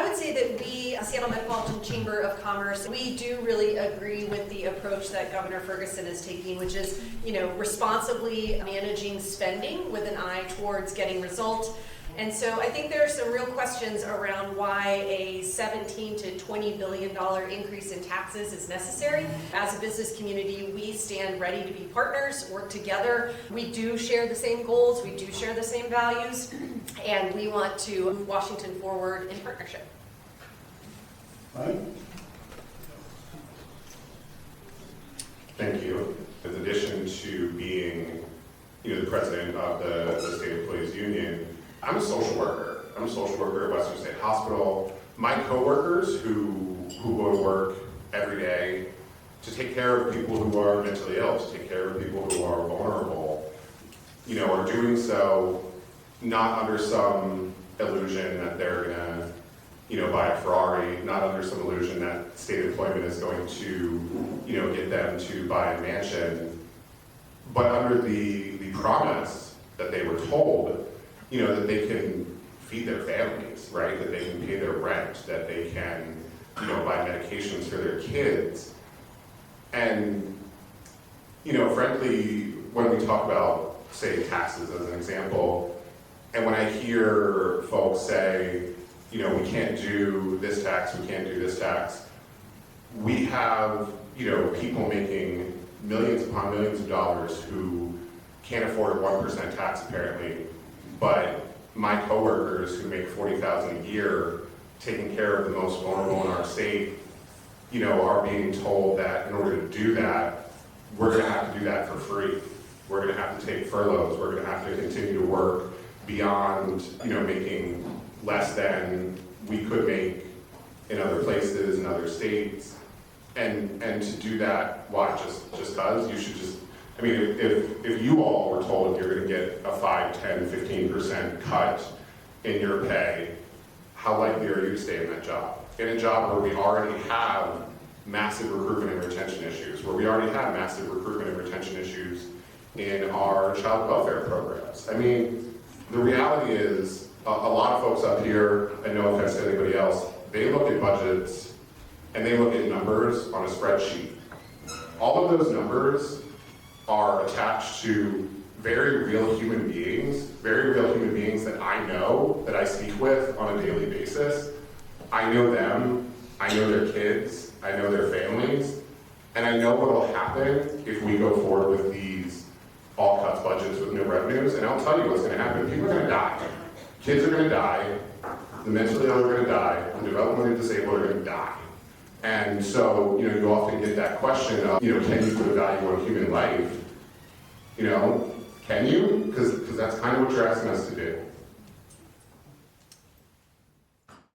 would say that we, Seattle Metropolitan Chamber of Commerce, we do really agree with the approach that Governor Ferguson is taking, which is, responsibly managing spending with an eye towards getting results. And so I think there are some real questions around why a $17 to $20 billion increase in taxes is necessary. As a business community, we stand ready to be partners, work together. We do share the same goals, we do share the same values, and we want to move Washington forward in partnership. Right. Thank you. In addition to being, the president of the State Employees Union, I'm a social worker. I'm a social worker at Western State Hospital. My coworkers who go to work every day to take care of people who are mentally ill, to take care of people who are vulnerable, are doing so not under some illusion that they're gonna, buy a Ferrari, not under some illusion that state employment is going to, get them to buy a mansion, but under the promise that they were told, that they can feed their families, right? That they can pay their rent, that they can, buy medications for their kids. And, frankly, when we talk about, say, taxes as an example, and when I hear folks say, we can't do this tax, we can't do this tax, we have, people making millions upon millions of dollars who can't afford a 1% tax apparently, but my coworkers who make $40,000 a year, taking care of the most vulnerable in our state, are being told that in order to do that, we're going to have to do that for free. We're going to have to take furloughs. We're going to have to continue to work beyond, making less than we could make in other places, in other states, and to do that, why? Just because you should just. I mean, if you all were told you're going to get a 5, 10, 15% cut in your pay, how likely are you to stay in that job? In a job where we already have massive recruitment and retention issues, where we already have massive recruitment and retention issues in our child welfare programs. I mean, the reality is, a lot of folks up here, and no offense to anybody else, they look at budgets and they look at numbers on a spreadsheet. All of those numbers are attached to very real human beings that I know, that I speak with on a daily basis. I know them, I know their kids, I know their families, and I know what will happen if we go forward with these all cuts budgets with no revenues, and I'll tell you what's going to happen. People are going to die. Kids are going to die, the mentally ill are going to die, the developmentally disabled are going to die. And so, you often get that question of, can you put a value on human life? Can you? Because that's kind of what you're asking us to do.